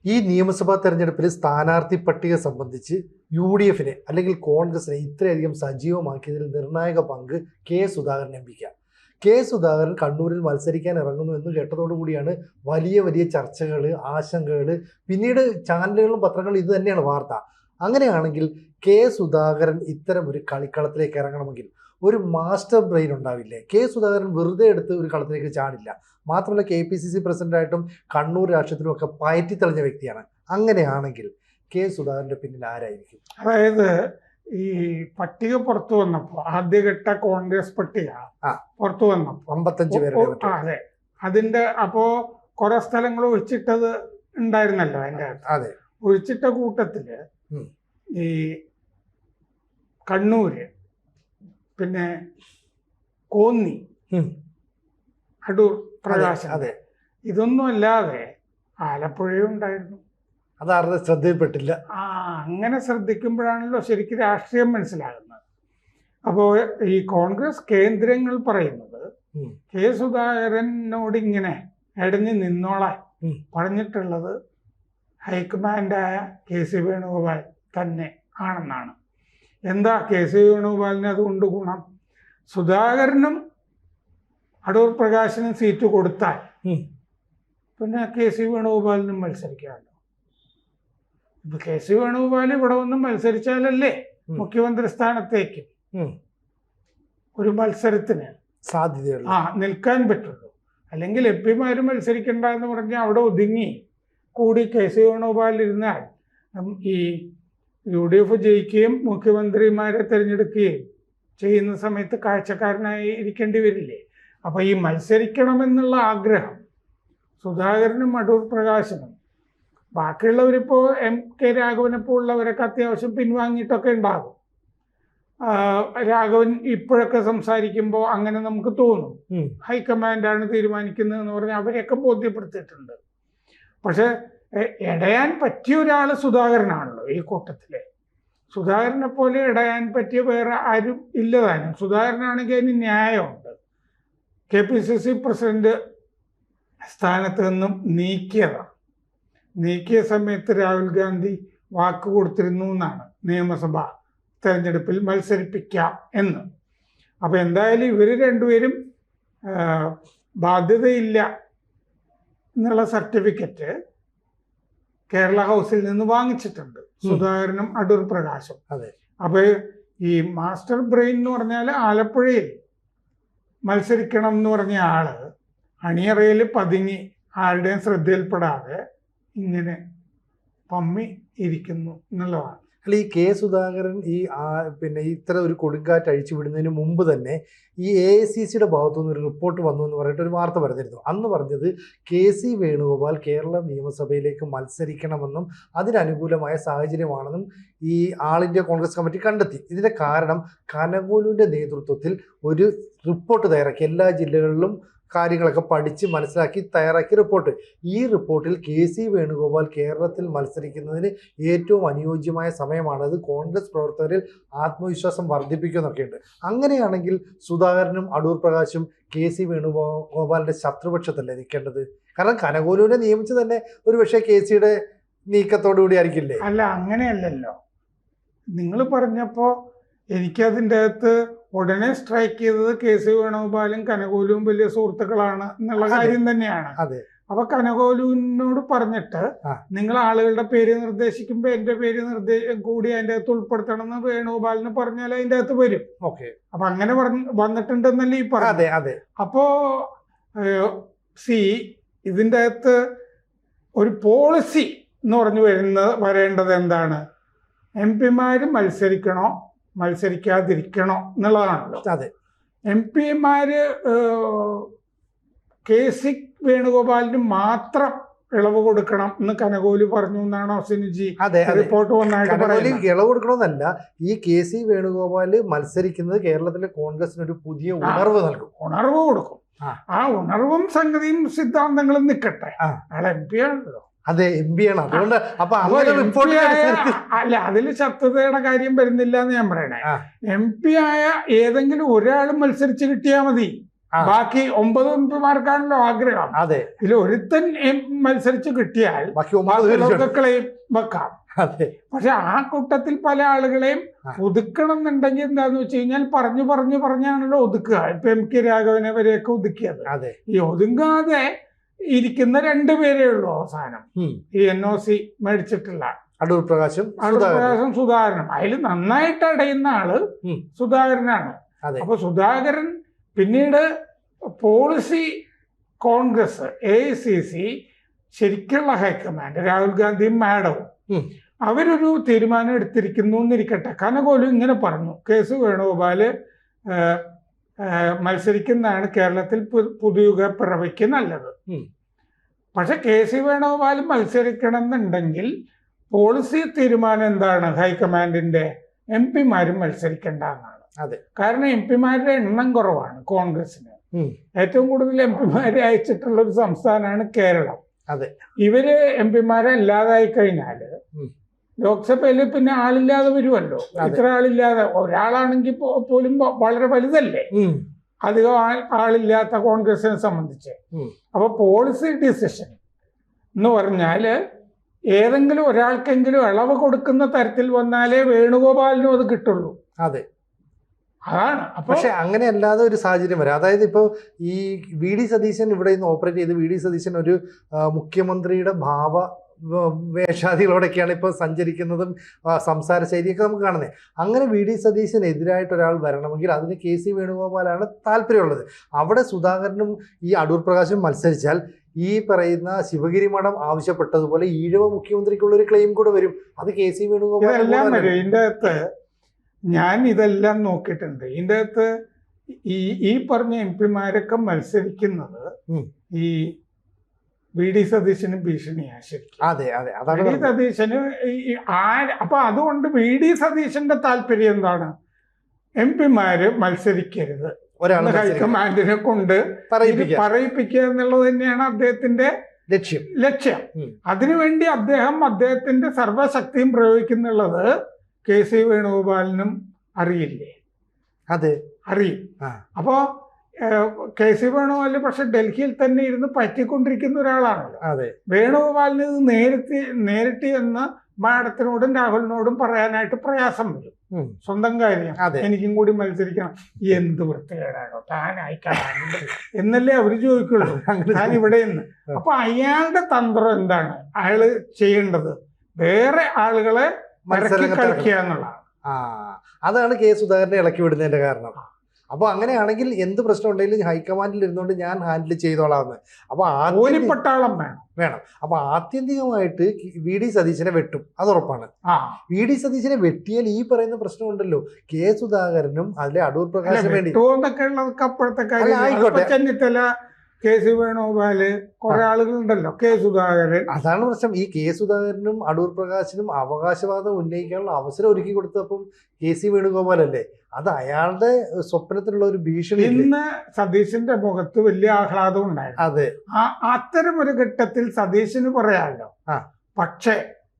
ഈ നിയമസഭാ തെരഞ്ഞെടുപ്പിൽ സ്ഥാനാർത്ഥി പട്ടിക സംബന്ധിച്ച് UDFനെ അല്ലെങ്കിൽ കോൺഗ്രസിനെ ഇത്രയധികം സജീവമാക്കിയതിൽ നിർണായക പങ്ക് കെ സുധാകരൻ എംപിക്കാണ്. കെ സുധാകരൻ കണ്ണൂരിൽ മത്സരിക്കാൻ ഇറങ്ങുന്നു എന്ന് കേട്ടതോടുകൂടിയാണ് വലിയ വലിയ ചർച്ചകൾ, ആശങ്കകൾ, പിന്നീട് ചാനലുകളും പത്രങ്ങളും ഇത് തന്നെയാണ് വാർത്ത. അങ്ങനെയാണെങ്കിൽ കെ സുധാകരൻ ഇത്തരം ഒരു കളിക്കളത്തിലേക്ക് ഇറങ്ങണമെങ്കിൽ ഒരു മാസ്റ്റർ ബ്രെയിൻ ഉണ്ടാവില്ലേ? കെ സുധാകരൻ വെറുതെ എടുത്ത് ഒരു കളത്തിലേക്ക് ചാടില്ല. മാത്രമല്ല KPCC പ്രസിഡന്റായിട്ടും കണ്ണൂർ രാഷ്ട്രീയത്തിലും ഒക്കെ പയറ്റി തെളിഞ്ഞ വ്യക്തിയാണ്. അങ്ങനെയാണെങ്കിൽ കെ സുധാകരന്റെ പിന്നിൽ ആരായിരിക്കും? അതായത് ഈ പട്ടിക പുറത്തു വന്നപ്പോ, ആദ്യഘട്ട കോൺഗ്രസ് പട്ടിക പുറത്തു വന്നപ്പോ 55 പേരുടെ, അതെ, അതിന്റെ അപ്പോ കുറെ സ്ഥലങ്ങൾ ഒഴിച്ചിട്ടത് ഉണ്ടായിരുന്നല്ലോ. അതിന്റെ അതെ, ഒഴിച്ചിട്ട കൂട്ടത്തില് ഈ കണ്ണൂര്, പിന്നെ കോന്നി, അടൂർ പ്രകാശം, അതെ, ഇതൊന്നും അല്ലാതെ ആലപ്പുഴയും ഉണ്ടായിരുന്നു. അതാരുടെ ശ്രദ്ധയിൽപ്പെട്ടില്ല. അങ്ങനെ ശ്രദ്ധിക്കുമ്പോഴാണല്ലോ ശരിക്കും രാഷ്ട്രീയം മനസ്സിലാകുന്നത്. അപ്പോൾ ഈ കോൺഗ്രസ് കേന്ദ്രങ്ങൾ പറയുന്നത് കെ സുധാകരനോട് ഇങ്ങനെ ഇടഞ്ഞു നിന്നോളാൻ പറഞ്ഞിട്ടുള്ളത് ഹൈക്കമാൻഡായ KC വേണുഗോപാൽ തന്നെ ആണെന്നാണ്. എന്താ KC വേണുഗോപാലിന് അതുകൊണ്ട് ഗുണം? സുധാകരനും അടൂർ പ്രകാശിനും സീറ്റ് കൊടുത്താൽ പിന്നെ KC വേണുഗോപാലിനും മത്സരിക്കാമല്ലോ. ഇപ്പൊ KC വേണുഗോപാൽ ഇവിടെ ഒന്നും മത്സരിച്ചാലല്ലേ മുഖ്യമന്ത്രി സ്ഥാനത്തേക്ക് ഒരു മത്സരത്തിന് സാധ്യതയുള്ള നിൽക്കാൻ പറ്റുള്ളൂ. അല്ലെങ്കിൽ MP-മാര് മത്സരിക്കണ്ട എന്ന് പറഞ്ഞാൽ അവിടെ ഒതുങ്ങി കൂടി KC വേണുഗോപാൽ ഇരുന്നാൽ ഈ UDF ജയിക്കുകയും മുഖ്യമന്ത്രിമാരെ തിരഞ്ഞെടുക്കുകയും ചെയ്യുന്ന സമയത്ത് കാഴ്ചക്കാരനായി ഇരിക്കേണ്ടി വരില്ലേ? അപ്പൊ ഈ മത്സരിക്കണമെന്നുള്ള ആഗ്രഹം സുധാകരനും അടൂർ പ്രകാശനും, ബാക്കിയുള്ളവരിപ്പോ MK രാഘവനെപ്പോ ഉള്ളവരൊക്കെ അത്യാവശ്യം പിൻവാങ്ങിയിട്ടൊക്കെ ഉണ്ടാകും. രാഘവൻ ഇപ്പോഴൊക്കെ സംസാരിക്കുമ്പോൾ അങ്ങനെ നമുക്ക് തോന്നും ഹൈക്കമാൻഡാണ് തീരുമാനിക്കുന്നതെന്ന് പറഞ്ഞാൽ അവരെയൊക്കെ ബോധ്യപ്പെടുത്തിയിട്ടുണ്ട്. പക്ഷെ ഇടയാൻ പറ്റിയ ഒരാൾ സുധാകരനാണല്ലോ ഈ കൂട്ടത്തില്. സുധാകരനെ പോലെ ഇടയാൻ പറ്റിയ വേറെ ആരും ഇല്ലതാനും. സുധാകരനാണെങ്കിൽ അതിന് ന്യായമുണ്ട്. KPCC പ്രസിഡന്റ് സ്ഥാനത്ത് നിന്നും നീക്കിയ സമയത്ത് രാഹുൽ ഗാന്ധി വാക്ക് കൊടുത്തിരുന്നു എന്നാണ് നിയമസഭാ തെരഞ്ഞെടുപ്പിൽ മത്സരിപ്പിക്കാം എന്ന്. അപ്പൊ എന്തായാലും ഇവര് രണ്ടുപേരും ബാധ്യതയില്ല എന്നുള്ള സർട്ടിഫിക്കറ്റ് കേരള ഹൗസിൽ നിന്ന് വാങ്ങിച്ചിട്ടുണ്ട്, സുധാകരനും അടൂർ പ്രകാശും. അതെ. അപ്പൊ ഈ മാസ്റ്റർ ബ്രെയിൻ എന്ന് പറഞ്ഞാൽ ആലപ്പുഴയിൽ മത്സരിക്കണം എന്ന് പറഞ്ഞ ആള് അണിയറയിൽ പതുങ്ങി ആരുടെയും ശ്രദ്ധയിൽപ്പെടാതെ ഇങ്ങനെ പമ്മി ഇരിക്കുന്നു എന്നുള്ളതാണ്. അല്ല, ഈ കെ സുധാകരൻ പിന്നെ ഇത്ര ഒരു കൊടുങ്കാറ്റ് അഴിച്ചു വിടുന്നതിന് മുമ്പ് തന്നെ ഈ AICCയുടെ ഭാഗത്തുനിന്ന് ഒരു റിപ്പോർട്ട് വന്നു എന്ന് പറഞ്ഞിട്ട് ഒരു വാർത്ത പറഞ്ഞിരുന്നു. അന്ന് പറഞ്ഞത് KC വേണുഗോപാൽ കേരള നിയമസഭയിലേക്ക് മത്സരിക്കണമെന്നും അതിനനുകൂലമായ സാഹചര്യമാണെന്നും ഈ ആൾ ഇന്ത്യ കോൺഗ്രസ് കമ്മിറ്റി കണ്ടെത്തി. ഇതിന്റെ കാരണം കനകോലുവിന്റെ നേതൃത്വത്തിൽ ഒരു റിപ്പോർട്ട് തയ്യാറാക്കി, എല്ലാ ജില്ലകളിലും കാര്യങ്ങളൊക്കെ പഠിച്ച് മനസ്സിലാക്കി തയ്യാറാക്കിയ റിപ്പോർട്ട്. ഈ റിപ്പോർട്ടിൽ KC വേണുഗോപാൽ കേരളത്തിൽ മത്സരിക്കുന്നതിന് ഏറ്റവും അനുയോജ്യമായ സമയമാണത്, കോൺഗ്രസ് പ്രവർത്തകരിൽ ആത്മവിശ്വാസം വർദ്ധിപ്പിക്കുന്നൊക്കെയുണ്ട്. അങ്ങനെയാണെങ്കിൽ സുധാകരനും അടൂർ പ്രകാശും KC വേണുഗോപാലിന്റെ ശത്രുപക്ഷത്തല്ലേ നിൽക്കേണ്ടത്? കാരണം കനകോലുവിനെ നിയമിച്ചു തന്നെ ഒരു പക്ഷേ KCയുടെ നീക്കത്തോടുകൂടി ആയിരിക്കില്ലേ? അല്ല, അങ്ങനെയല്ലല്ലോ. നിങ്ങൾ പറഞ്ഞപ്പോ എനിക്കതിൻ്റെ അകത്ത് ഉടനെ സ്ട്രൈക്ക് ചെയ്തത് KC വേണുഗോപാലും കനകോലുവും വലിയ സുഹൃത്തുക്കളാണ് എന്നുള്ള കാര്യം തന്നെയാണ്. അപ്പൊ കനകോലുവിനോട് പറഞ്ഞിട്ട് നിങ്ങൾ ആളുകളുടെ പേര് നിർദ്ദേശിക്കുമ്പോ എന്റെ പേര് കൂടി അതിന്റെ അകത്ത് ഉൾപ്പെടുത്തണം എന്ന് വേണുഗോപാലിന് പറഞ്ഞാൽ അതിന്റെ അകത്ത് വരും. അപ്പൊ അങ്ങനെ വന്നിട്ടുണ്ടെന്നല്ലേ ഈ പറഞ്ഞു. അപ്പോ ഇതിന്റെ അകത്ത് ഒരു പോളിസി എന്ന് പറഞ്ഞു വരേണ്ടത് എന്താണ്? MP-മാര് മത്സരിക്കണോ മത്സരിക്കാതിരിക്കണോ എന്നുള്ളതാണല്ലോ. അതെ. MP-മാര് KC വേണുഗോപാലിന് മാത്രം ഇളവ് കൊടുക്കണം എന്ന് കനകോലു പറഞ്ഞു എന്നാണോ സിനുജി റിപ്പോർട്ട് വന്നായിട്ട് പറയുന്നത്? ഇളവ് കൊടുക്കണമെന്നല്ല, ഈ KC വേണുഗോപാല് മത്സരിക്കുന്നത് കേരളത്തിലെ കോൺഗ്രസിന് ഒരു പുതിയ ഉണർവ് നൽകും, ഉണർവ് കൊടുക്കും. ആ ഉണർവും സംഗതിയും സിദ്ധാന്തങ്ങളും നിൽക്കട്ടെ. അയാൾ MP ആണല്ലോ. അതെ, MP ആണ്. അതുകൊണ്ട് അല്ല, അതിൽ ശത്രുതയുടെ കാര്യം വരുന്നില്ല എന്ന് ഞാൻ പറയണേ. MP ആയ ഏതെങ്കിലും ഒരാൾ മത്സരിച്ച് കിട്ടിയാൽ മതി. ബാക്കി 9 എംപിമാർക്കാണല്ലോ ആഗ്രഹം. അതെ, ഇതിൽ ഒരുത്തൻ മത്സരിച്ച് കിട്ടിയാൽ ബാക്കി ക്ലെയിം വെക്കാം. അതെ. പക്ഷെ ആ കൂട്ടത്തിൽ പല ആളുകളെയും ഒതുക്കണം എന്നുണ്ടെങ്കിൽ എന്താന്ന് വെച്ച് കഴിഞ്ഞാൽ പറഞ്ഞാണല്ലോ ഒതുക്കുക. ഇപ്പൊ MK രാഘവനെ വരെയൊക്കെ ഒതുക്കിയത്. ഈ ഒതുങ്ങാതെ ഇരിക്കുന്ന 2 പേരേ ഉള്ളൂ അവസാനം, ഈ NOC മേടിച്ചിട്ടുള്ള അടൂർ പ്രകാശും സുധാകരനും. അതിൽ നന്നായിട്ട് അടയുന്ന ആള് സുധാകരനാണ്. അപ്പൊ സുധാകരൻ പിന്നീട് പോളിസി കോൺഗ്രസ് AICC ശരിക്കുള്ള ഹൈക്കമാൻഡ് രാഹുൽ ഗാന്ധിയും മാഡവും അവരൊരു തീരുമാനം എടുത്തിരിക്കുന്നു എന്നിരിക്കട്ടെ. കനകോലും ഇങ്ങനെ പറഞ്ഞു, KC വേണുഗോപാല് മത്സരിക്കുന്നതാണ് കേരളത്തിൽ പുതുയുഗ പിറവിക്ക് നല്ലത്. പക്ഷെ KC വേണുഗോപാൽ മത്സരിക്കണം എന്നുണ്ടെങ്കിൽ പോളിസി തീരുമാനം എന്താണ് ഹൈക്കമാൻഡിന്റെ? MPമാരും മത്സരിക്കേണ്ട എന്നാണ്. കാരണം MPമാരുടെ എണ്ണം കുറവാണ് കോൺഗ്രസിന്. ഏറ്റവും കൂടുതൽ MPമാരെ അയച്ചിട്ടുള്ള ഒരു സംസ്ഥാനമാണ് കേരളം. ഇവര് MPമാരെ ഇല്ലാതായി കഴിഞ്ഞാല് ലോക്സഭയിൽ പിന്നെ ആളില്ലാതെ വരുമല്ലോ. ഇത്ര ആളില്ലാതെ ഒരാളാണെങ്കിൽ പോലും വളരെ വലുതല്ലേ അധികം ആളില്ലാത്ത കോൺഗ്രസിനെ സംബന്ധിച്ച്. അപ്പൊ പോളിസി ഡിസിഷൻ എന്ന് പറഞ്ഞാല് ഏതെങ്കിലും ഒരാൾക്കെങ്കിലും ഇളവ് കൊടുക്കുന്ന തരത്തിൽ വന്നാലേ വേണുഗോപാലിനും അത് കിട്ടുള്ളൂ. അതാണ്. പക്ഷെ അങ്ങനെ അല്ലാതെ ഒരു സാഹചര്യം വരാം. അതായത് ഇപ്പോൾ ഈ VD സതീശൻ ഇവിടെ നിന്ന് ഓപ്പറേറ്റ് ചെയ്ത് VD സതീശൻ ഒരു മുഖ്യമന്ത്രിയുടെ വേഷാദികളോടൊക്കെയാണ് ഇപ്പോൾ സഞ്ചരിക്കുന്നതും സംസാര ശൈലിയൊക്കെ നമുക്ക് കാണുന്നത്. അങ്ങനെ VD സതീശനെതിരായിട്ട് ഒരാൾ വരണമെങ്കിൽ അതിന് KC വേണുഗോപാലാണ് താല്പര്യമുള്ളത്. അവിടെ സുധാകരനും ഈ അടൂർ പ്രകാശും മത്സരിച്ചാൽ ഈ പറയുന്ന ശിവഗിരി മഠം ആവശ്യപ്പെട്ടതുപോലെ ഈഴവ മുഖ്യമന്ത്രിക്കുള്ള ഒരു ക്ലെയിം കൂടെ വരും. അത് KC വേണുഗോപാൽ. ഇതിൻ്റെ അകത്ത് ഞാൻ ഇതെല്ലാം നോക്കിയിട്ടുണ്ട്. ഇതിൻ്റെ അകത്ത് ഈ പറഞ്ഞ MPമാരൊക്കെ മത്സരിക്കുന്നത് ഈ VD സതീശന് ഭീഷണിയാണ് ശരിക്കും. VD സതീശന് അപ്പൊ അതുകൊണ്ട് VD സതീശന്റെ താല്പര്യം എന്താണ്? MPമാര് മത്സരിക്കരുത്, ഹൈക്കമാൻഡിനെ കൊണ്ട് പറയിപ്പിക്കുക എന്നുള്ളത് തന്നെയാണ് അദ്ദേഹത്തിന്റെ ലക്ഷ്യം. അതിനുവേണ്ടി അദ്ദേഹത്തിന്റെ സർവശക്തിയും പ്രയോഗിക്കുന്നുള്ളത് KC വേണുഗോപാലിനും അറിയില്ലേ? അറിയും. അപ്പോ KC വേണുഗോപാൽ പക്ഷെ ഡൽഹിയിൽ തന്നെ ഇരുന്ന് പറ്റിക്കൊണ്ടിരിക്കുന്ന ഒരാളാണല്ലോ. വേണുഗോപാലിന് ഇത് നേരിട്ട് എന്ന് മാഡത്തിനോടും രാഹുലിനോടും പറയാനായിട്ട് പ്രയാസം വരും. സ്വന്തം കാര്യം എനിക്കും കൂടി മത്സരിക്കണം, എന്ത് വൃത്തികേടാണോ താൻ അയക്കാറുണ്ട് എന്നല്ലേ അവര് ചോദിക്കുള്ളൂ, താൻ ഇവിടെ നിന്ന്. അപ്പൊ അയാളുടെ തന്ത്രം എന്താണ് അയാള് ചെയ്യേണ്ടത്? വേറെ ആളുകളെ കളിക്കുക എന്നുള്ളതാണ്. അതാണ് K സുധാകരനെ ഇളക്കി വിടുന്നതിന്റെ കാരണം. അപ്പോൾ അങ്ങനെയാണെങ്കിൽ എന്ത് പ്രശ്നം ഉണ്ടെങ്കിലും ഹൈക്കമാൻഡിൽ ഇരുന്നുകൊണ്ട് ഞാൻ ഹാൻഡിൽ ചെയ്തോളാമെന്ന്. അപ്പോൾ പട്ടാളം വേണം. അപ്പോൾ ആത്യന്തികമായിട്ട് VD സതീശനെ വെട്ടും, അത് ഉറപ്പാണ്. VD സതീശനെ വെട്ടിയാൽ ഈ പറയുന്ന പ്രശ്നം ഉണ്ടല്ലോ, K സുധാകരനും അതിലെ അടൂർ പ്രകാശിന് വേണ്ടി ആയിക്കോട്ടെ ചെന്നിത്തല, KC വേണുഗോപാല്, കുറെ ആളുകളുണ്ടല്ലോ, K സുധാകരൻ. അതാണ് പ്രശ്നം. ഈ K സുധാകരനും അടൂർ പ്രകാശിനും അവകാശവാദം ഉന്നയിക്കാനുള്ള അവസരം ഒരുക്കി കൊടുത്തപ്പം KC വേണുഗോപാൽ അല്ലേ? അത് അയാളുടെ സ്വപ്നത്തിലുള്ള ഒരു ഭീഷണി. ഇന്ന് സതീശന്റെ മുഖത്ത് വലിയ ആഹ്ലാദം ഉണ്ടായിരുന്നു. അത്തരം ഒരു ഘട്ടത്തിൽ സതീശന് പറയാമല്ലോ, പക്ഷേ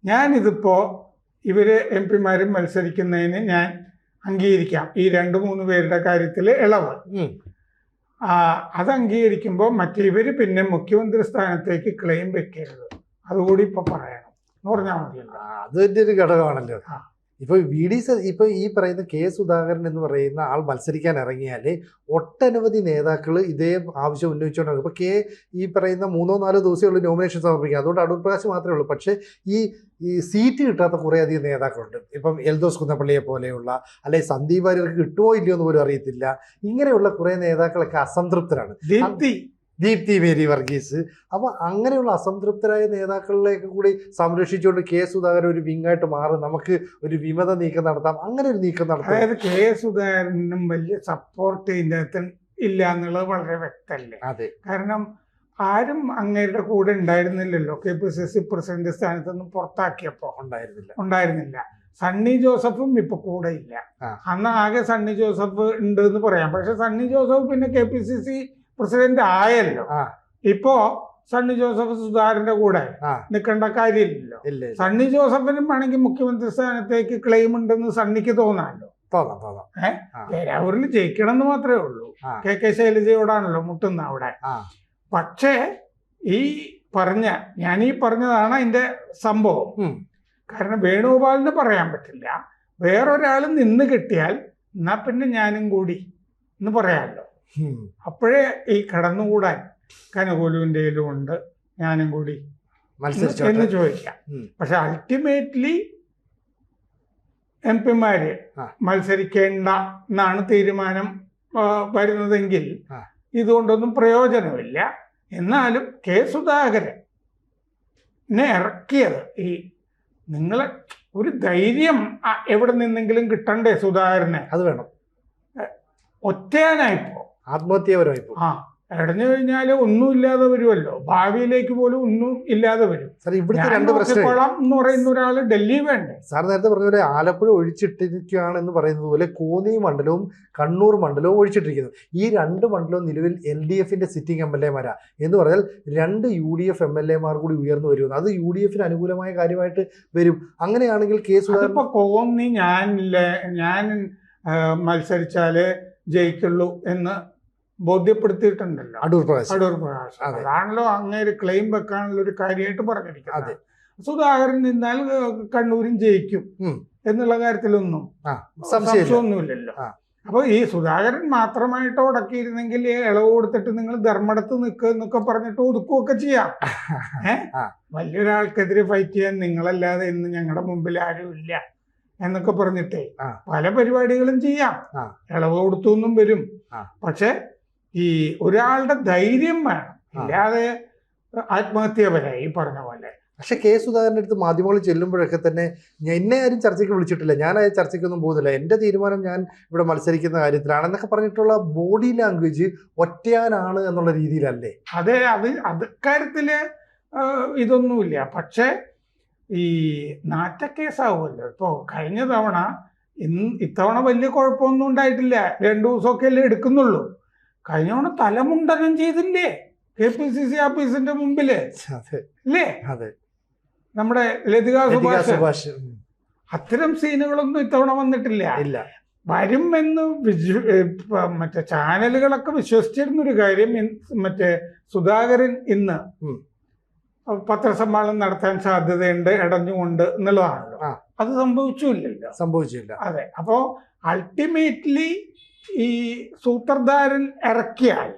ഞാനിതിപ്പോ ഇവര് MPമാരും മത്സരിക്കുന്നതിന് ഞാൻ അംഗീകരിക്കാം, ഈ 2-3 പേരുടെ കാര്യത്തിൽ ഇളവ് അത് അംഗീകരിക്കുമ്പോൾ മറ്റിവര് പിന്നെ മുഖ്യമന്ത്രി സ്ഥാനത്തേക്ക് ക്ലെയിം വെക്കരുത്, അതുകൂടി ഇപ്പൊ പറയണം എന്ന് പറഞ്ഞാൽ മതിയല്ലോ. അത് വലിയ ഒരു ഘടകമാണല്ലോ. ഇപ്പൊ ഇപ്പൊ ഈ പറയുന്ന K സുധാകരൻ എന്ന് പറയുന്ന ആൾ മത്സരിക്കാൻ ഇറങ്ങിയാൽ ഒട്ടനവധി നേതാക്കൾ ഇതേ ആവശ്യം ഉന്നയിച്ചുകൊണ്ടിരിക്കും. ഇപ്പൊ ഈ പറയുന്ന 3-4 ദിവസമുള്ള നോമിനേഷൻ സമർപ്പിക്കുക, അതുകൊണ്ട് അടൂർ പ്രകാശ് മാത്രമേ ഉള്ളൂ. പക്ഷേ ഈ സീറ്റ് കിട്ടാത്ത കുറേയധികം നേതാക്കളുണ്ട്. ഇപ്പം എൽദോസ് കുന്നപ്പള്ളിയെ പോലെയുള്ള, അല്ലെങ്കിൽ സന്ദീപ് വാര്യർക്ക് കിട്ടുമോ ഇല്ലയോ എന്ന് പോലും അറിയത്തില്ല. ഇങ്ങനെയുള്ള കുറേ നേതാക്കളൊക്കെ അസംതൃപ്തരാണ്. ദീപ്തി മേരി വർഗീസ്. അപ്പോൾ അങ്ങനെയുള്ള അസംതൃപ്തരായ നേതാക്കളിലേക്ക് കൂടി സംരക്ഷിച്ചുകൊണ്ട് K സുധാകരൻ ഒരു വിങ്ങായിട്ട് മാറും, നമുക്ക് ഒരു വിമത നീക്കം നടത്താം, അങ്ങനെ ഒരു നീക്കം നടത്താം. അതായത് K സുധാകരനും വലിയ സപ്പോർട്ട് ഇതിൻ്റെ ഇല്ല എന്നുള്ളത് വളരെ വ്യക്തമല്ലേ? കാരണം ആരും അങ്ങേരുടെ കൂടെ ഉണ്ടായിരുന്നില്ലല്ലോ. KPCC പ്രസിഡന്റ് സ്ഥാനത്തൊന്നും പുറത്താക്കിയപ്പോ ഉണ്ടായിരുന്നില്ല. സണ്ണി ജോസഫും ഇപ്പൊ കൂടെ ഇല്ല. അന്ന് ആകെ സണ്ണി ജോസഫ് ഉണ്ട് എന്ന് പറയാം. പക്ഷെ സണ്ണി ജോസഫ് പിന്നെ KPCC പ്രസിഡന്റ് ആയല്ലോ. ഇപ്പോ സണ്ണി ജോസഫ് സുധാകരന്റെ കൂടെ നിൽക്കേണ്ട കാര്യമില്ലല്ലോ. സണ്ണി ജോസഫിനും വേണമെങ്കിൽ മുഖ്യമന്ത്രി സ്ഥാനത്തേക്ക് ക്ലെയിം ഉണ്ടെന്ന് സണ്ണിക്ക് തോന്നാമല്ലോ. പേരാവൂരിൽ ജയിക്കണം എന്ന് മാത്രമേ ഉള്ളൂ. കെ ശൈലജയോടാണല്ലോ മുട്ടുന്ന അവിടെ. പക്ഷേ ഞാൻ ഈ പറഞ്ഞതാണ് അതിന്റെ സംഭവം. കാരണം വേണുഗോപാലിന് പറയാൻ പറ്റില്ല, വേറൊരാൾ നിന്ന് കിട്ടിയാൽ എന്നാ പിന്നെ ഞാനും കൂടി എന്ന് പറയാമല്ലോ. അപ്പോഴേ ഈ കടന്നുകൂടാൻ കനകോലുവിൻ്റെ ഉണ്ട് ഞാനും കൂടി എന്ന് ചോദിക്കാം. പക്ഷെ അൾട്ടിമേറ്റ്ലി MP-മാര് മത്സരിക്കേണ്ട എന്നാണ് തീരുമാനം വരുന്നതെങ്കിൽ ഇതുകൊണ്ടൊന്നും പ്രയോജനമില്ല. എന്നാലും കെ സുധാകരനെ ഇറക്കിയത് നിങ്ങളെ ഒരു ധൈര്യം എവിടെ നിന്നെങ്കിലും കിട്ടണ്ടേ സുധാകരനെ? അത് വേണം. ഒറ്റയാനായിപ്പോ ആത്മഹത്യപരമായിപ്പോ ഇടഞ്ഞു കഴിഞ്ഞാല് ഒന്നുമില്ലാതെ വരുമല്ലോ, ഭാവിയിലേക്ക് പോലും ഒന്നും ഇല്ലാതെ വരും. ഇവിടുത്തെ രണ്ട് പ്രശ്നം എന്ന് പറയുന്ന ഒരാള് ഡൽഹി വേണ്ടേ? സാർ നേരത്തെ പറഞ്ഞ പോലെ ആലപ്പുഴ ഒഴിച്ചിട്ടിരിക്കുകയാണ് എന്ന് പറയുന്നത് പോലെ കോന്നി മണ്ഡലവും കണ്ണൂർ മണ്ഡലവും ഒഴിച്ചിട്ടിരിക്കുന്നു. ഈ രണ്ട് മണ്ഡലവും നിലവിൽ LDFന്റെ സിറ്റിംഗ് MLA-മാരാ എന്ന് പറഞ്ഞാൽ 2 UDF MLA-മാർ കൂടി ഉയർന്നു വരുമെന്ന്. അത് UDFന് അനുകൂലമായ കാര്യമായിട്ട് വരും. അങ്ങനെയാണെങ്കിൽ കെ സുധാകരൻ കോന്നി ഞാൻ മത്സരിച്ചാല് ജയിക്കുള്ളൂ എന്ന് ബോധ്യപ്പെടുത്തിയിട്ടുണ്ടല്ലോ അടൂർ പ്രകാശ്. അതാണല്ലോ അങ്ങേര് ക്ലെയിം വെക്കാനുള്ള ഒരു കാര്യമായിട്ട് പറഞ്ഞിരിക്കുന്നത്. സുധാകരൻ നിന്നാൽ കണ്ണൂരും ജയിക്കും എന്നുള്ള കാര്യത്തിലൊന്നും സംശയമൊന്നുമില്ലല്ലോ. അപ്പൊ ഈ സുധാകരൻ മാത്രമായിട്ട് ഉടക്കിയിരുന്നെങ്കിൽ ഇളവ് കൊടുത്തിട്ട് നിങ്ങൾ ധർമ്മടത്ത് നിൽക്കുക എന്നൊക്കെ പറഞ്ഞിട്ട് ഒതുക്കുകയൊക്കെ ചെയ്യാം. വലിയൊരാൾക്കെതിരെ ഫൈറ്റ് ചെയ്യാൻ നിങ്ങളല്ലാതെ ഇന്ന് ഞങ്ങളുടെ മുമ്പിൽ ആരും ഇല്ല എന്നൊക്കെ പറഞ്ഞിട്ടേ പല പരിപാടികളും ചെയ്യാം. ഇളവ് കൊടുത്തൊന്നും വരും. പക്ഷെ ഈ ഒരാളുടെ ധൈര്യം വേണം, ഇല്ലാതെ ആത്മഹത്യപരായി ഈ പറഞ്ഞ പോലെ. പക്ഷെ കെ സുധാകരൻ്റെ അടുത്ത് മാധ്യമങ്ങളിൽ ചെല്ലുമ്പോഴൊക്കെ തന്നെ എന്നെ ആരും ചർച്ചയ്ക്ക് വിളിച്ചിട്ടില്ല, ഞാൻ ആ ചർച്ചയ്ക്കൊന്നും പോകുന്നില്ല, എൻ്റെ തീരുമാനം ഞാൻ ഇവിടെ മത്സരിക്കുന്ന കാര്യത്തിലാണെന്നൊക്കെ പറഞ്ഞിട്ടുള്ള ബോഡി ലാംഗ്വേജ് ഒറ്റയാനാണ് എന്നുള്ള രീതിയിലല്ലേ? അതെ, അത് കാര്യത്തില് ഇതൊന്നുമില്ല. പക്ഷെ ഈ നാറ്റക്കേസാവുമല്ലോ. ഇപ്പോൾ കഴിഞ്ഞ തവണ ഇത്തവണ വലിയ കുഴപ്പമൊന്നും ഉണ്ടായിട്ടില്ല, 2 ദിവസമൊക്കെ അല്ലേ എടുക്കുന്നുള്ളൂ. കഴിഞ്ഞ തവണ തലമുണ്ടനം ചെയ്തില്ലേ KPCC ഓഫീസിന്റെ മുമ്പില് അല്ലേ? നമ്മുടെ ലതിക സുഭാഷ്. അത്തരം സീനുകളൊന്നും ഇത്തവണ വന്നിട്ടില്ല. വരും എന്ന് മറ്റേ ചാനലുകളൊക്കെ വിശ്വസിച്ചിരുന്നൊരു കാര്യം, മറ്റേ സുധാകരൻ ഇന്ന് പത്രസമ്മേളനം നടത്താൻ സാധ്യതയുണ്ട് ഇടഞ്ഞുകൊണ്ട് എന്നുള്ളതാണല്ലോ. അത് സംഭവിച്ചില്ല. അതെ. അപ്പോ അൾട്ടിമേറ്റ്ലി ഈ സൂത്രധാരൻ ഇറക്കിയാൽ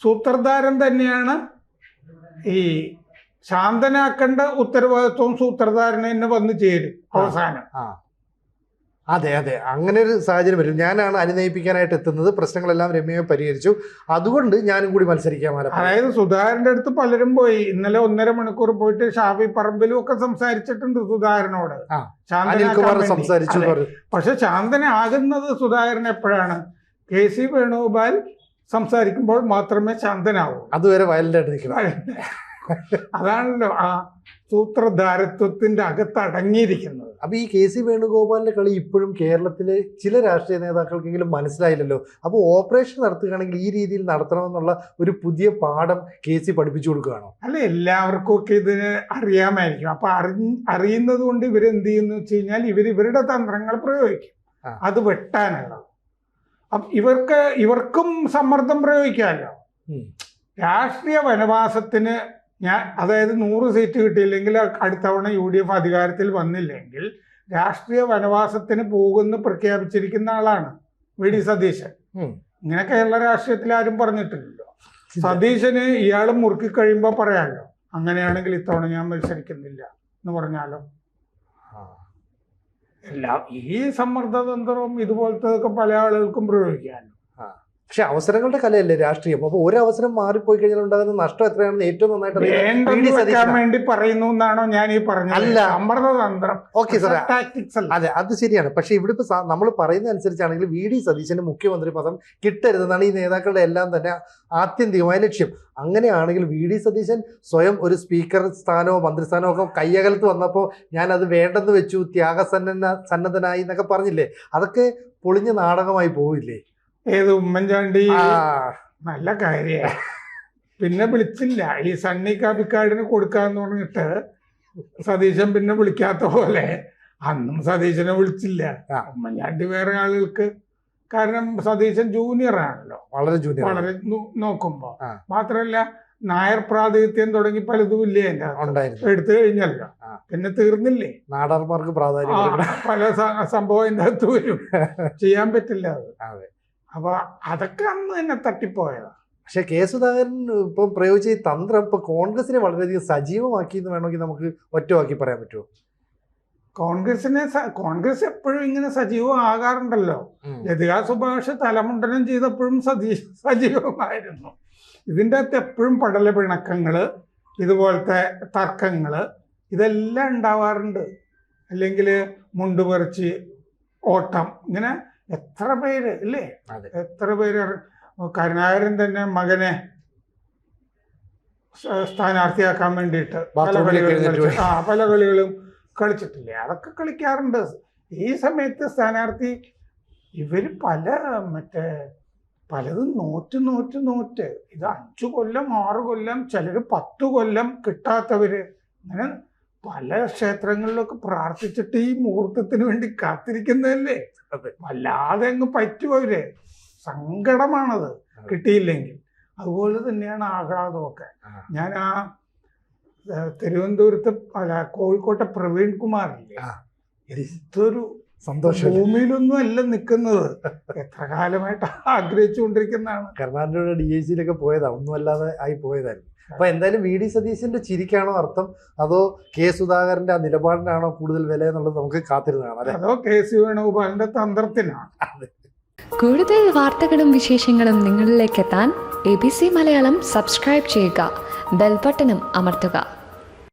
സൂത്രധാരൻ തന്നെയാണ് ഈ ശാന്തനാക്കേണ്ട ഉത്തരവാദിത്വം സൂത്രധാരന് തന്നെ വന്നു ചേരും അവസാനം. അതെ, അങ്ങനെ ഒരു സാഹചര്യം വരും. ഞാനാണ് അനുനയിപ്പിക്കാനായിട്ട് എത്തുന്നത്, പ്രശ്നങ്ങളെല്ലാം രമ്യമായി പരിഹരിച്ചു, അതുകൊണ്ട് ഞാനും കൂടി മത്സരിക്കാം. അതായത് സുധാകരന്റെ അടുത്ത് പലരും പോയി. ഇന്നലെ 1.5 മണിക്കൂർ പോയിട്ട് ഷാഫി പറമ്പിലും ഒക്കെ സംസാരിച്ചിട്ടുണ്ട് സുധാകരനോട്. സംസാരിച്ചു. പക്ഷെ ശാന്തനാകുന്നത് സുധാകരൻ എപ്പോഴാണ്? KC വേണുഗോപാൽ സംസാരിക്കുമ്പോൾ മാത്രമേ ശാന്തനാവൂ. അതുവരെ വയലന്റായിട്ട് നിൽക്കണം. അതാണല്ലോ ആ സൂത്രധാരത്വത്തിന്റെ അകത്ത് അടങ്ങിയിരിക്കുന്നത്. അപ്പൊ ഈ KC വേണുഗോപാലിന്റെ കളി ഇപ്പോഴും കേരളത്തിലെ ചില രാഷ്ട്രീയ നേതാക്കൾക്കെങ്കിലും മനസ്സിലായില്ലല്ലോ. അപ്പോൾ ഓപ്പറേഷൻ നടത്തുകയാണെങ്കിൽ ഈ രീതിയിൽ നടത്തണമെന്നുള്ള ഒരു പുതിയ പാഠം KC പഠിപ്പിച്ചു കൊടുക്കുകയാണോ? അല്ല, എല്ലാവർക്കും ഒക്കെ ഇതിന് അറിയാമായിരിക്കും. അപ്പൊ അറിയുന്നത് കൊണ്ട് ഇവരെന്ത് ചെയ്യുന്നു വെച്ച് കഴിഞ്ഞാൽ ഇവരുടെ തന്ത്രങ്ങൾ പ്രയോഗിക്കും അത് വെട്ടാനുള്ളത്. അപ്പൊ ഇവർക്കും സമ്മർദ്ദം പ്രയോഗിക്കാമല്ലോ. രാഷ്ട്രീയ വനവാസത്തിന് അതായത് 100 സീറ്റ് കിട്ടിയില്ലെങ്കിൽ അടുത്തവണ UDF അധികാരത്തിൽ വന്നില്ലെങ്കിൽ രാഷ്ട്രീയ വനവാസത്തിന് പോകുമെന്ന് പ്രഖ്യാപിച്ചിരിക്കുന്ന ആളാണ് VD സതീശൻ. ഇങ്ങനെ കേരള രാഷ്ട്രീയത്തിൽ ആരും പറഞ്ഞിട്ടില്ലല്ലോ. സതീശന് ഇയാൾ മുറുക്കി കഴിയുമ്പോൾ പറയാമല്ലോ, അങ്ങനെയാണെങ്കിൽ ഇത്തവണ ഞാൻ മത്സരിക്കുന്നില്ല എന്ന് പറഞ്ഞാലോ. ഈ സമ്മർദ്ദതന്ത്രവും ഇതുപോലത്തെ പല ആളുകൾക്കും പ്രയോഗിക്കാമല്ലോ. പക്ഷെ അവസരങ്ങളുടെ കലയല്ലേ രാഷ്ട്രീയം. അപ്പൊ ഒരു അവസരം മാറിപ്പോയി കഴിഞ്ഞാൽ ഉണ്ടാകുന്ന നഷ്ടം എത്രയാണെന്ന് ഏറ്റവും നന്നായിട്ട് വേണ്ടി പറയുന്നു എന്നാണോ ഞാൻ ഈ പറഞ്ഞത്? അല്ല, സമ്മർദ്ദതന്ത്രം. ഓക്കെ സാർ, അതെ, അത് ശരിയാണ്. പക്ഷെ ഇവിടെ ഇപ്പൊ നമ്മൾ പറയുന്ന അനുസരിച്ചാണെങ്കിൽ VD സതീശന് മുഖ്യമന്ത്രി പദം കിട്ടരുതെന്നാണ് ഈ നേതാക്കളുടെ എല്ലാം തന്നെ ആത്യന്തികമായ ലക്ഷ്യം. അങ്ങനെയാണെങ്കിൽ VD സതീശൻ സ്വയം ഒരു സ്പീക്കർ സ്ഥാനമോ മന്ത്രിസ്ഥാനമോ ഒക്കെ കയ്യകലത്ത് വന്നപ്പോൾ ഞാൻ അത് വേണ്ടെന്ന് വെച്ചു, സന്നദ്ധനായി എന്നൊക്കെ പറഞ്ഞില്ലേ, അതൊക്കെ പൊളിഞ്ഞ നാടകമായി പോവില്ലേ? ഏത് ഉമ്മൻചാണ്ടി നല്ല കാര്യമായി പിന്നെ വിളിച്ചില്ല. ഈ സണ്ണി കാപ്പിക്കാടിന് കൊടുക്കാന്ന് പറഞ്ഞിട്ട് സതീശൻ പിന്നെ വിളിക്കാത്ത പോലെ അന്നും സതീശനെ വിളിച്ചില്ല. ആ. ഉമ്മൻചാണ്ടി വേറെ ആളുകൾക്ക്, കാരണം സതീശൻ ജൂനിയർ ആണല്ലോ വളരെ ജൂനിയർ വളരെ നോക്കുമ്പോ. ആ. മാത്രല്ല നായർ പ്രാതിനിധ്യം തുടങ്ങി പലതും ഇല്ലേ എൻ്റെ ഉണ്ടായിരുന്നു. എടുത്തു കഴിഞ്ഞല്ലോ, ആ. പിന്നെ തീർന്നില്ലേ. നാടാർമാർക്ക് പ്രാധാന്യം പല സംഭവം എൻ്റെ അകത്ത് വരും, ചെയ്യാൻ പറ്റില്ല അത്. അതെ. അപ്പൊ അതൊക്കെ അന്ന് തന്നെ തട്ടിപ്പോയതാ. പക്ഷെ കെ സുധാകരൻ ഇപ്പം പ്രയോഗിച്ച ഈ തന്ത്രം ഇപ്പൊ കോൺഗ്രസിനെ വളരെയധികം സജീവമാക്കി എന്ന് വേണമെങ്കിൽ നമുക്ക് ഒറ്റവാക്കി പറയാൻ പറ്റുമോ? കോൺഗ്രസ് എപ്പോഴും ഇങ്ങനെ സജീവമാകാറുണ്ടല്ലോ. ലതികാ സുഭാഷ് തലമുണ്ടനം ചെയ്തപ്പോഴും സജീവമായിരുന്നു. ഇതിൻ്റെ അകത്ത് എപ്പോഴും പടല പിണക്കങ്ങള്, ഇതുപോലത്തെ തർക്കങ്ങള്, ഇതെല്ലാം ഉണ്ടാവാറുണ്ട്. അല്ലെങ്കിൽ മുണ്ടുപറിച്ച് ഓട്ടം, ഇങ്ങനെ എത്ര പേര് ഇല്ലേ, എത്ര പേര്. കരുണാകരൻ തന്നെ മകനെ സ്ഥാനാർത്ഥിയാക്കാൻ വേണ്ടിയിട്ട് പല കളികളും കളിച്ചിട്ടില്ലേ, അതൊക്കെ കളിക്കാറുണ്ട്. ഈ സമയത്ത് സ്ഥാനാർത്ഥി ഇവര് പലതും നോറ്റ് ഇത് 5 കൊല്ലം 6 കൊല്ലം ചിലര് 10 കൊല്ലം കിട്ടാത്തവര്, അങ്ങനെ പല ക്ഷേത്രങ്ങളിലൊക്കെ പ്രാർത്ഥിച്ചിട്ട് ഈ മുഹൂർത്തത്തിന് വേണ്ടി കാത്തിരിക്കുന്നതല്ലേ. വല്ലാതെ അങ്ങ് പറ്റുമവര്, സങ്കടമാണത് കിട്ടിയില്ലെങ്കിൽ. അതുപോലെ തന്നെയാണ് ആഹ്ലാദമൊക്കെ. ഞാൻ ആ തിരുവനന്തപുരത്ത് കോഴിക്കോട്ടെ പ്രവീൺ കുമാറില്ലേ, ഇതൊരു സന്തോഷം. ഭൂമിയിലൊന്നും അല്ല നിൽക്കുന്നത്, എത്ര കാലമായിട്ട് ആഗ്രഹിച്ചുകൊണ്ടിരിക്കുന്നതാണ്. കർണാടകയുടെ DIC-യിലൊക്കെ പോയതാ, ഒന്നും അല്ലാതെ ആയി പോയതായിരുന്നു. അപ്പൊ എന്തായാലും VD സതീശന്റെ ചിരിക്കാണോ അർത്ഥം, അതോ കെ സുധാകരന്റെ ആ നിലപാടിനാണോ കൂടുതൽ വില എന്നുള്ളത് നമുക്ക് കാത്തിരുന്നതാണ്, അതോ KC വേണുഗോപാലിന്റെ തന്ത്രത്തിനാണ്? കൂടുതൽ വാർത്തകളും വിശേഷങ്ങളും നിങ്ങളിലേക്ക് എത്താൻ ABC മലയാളം സബ്സ്ക്രൈബ് ചെയ്യുക, ബെൽബട്ടനും അമർത്തുക.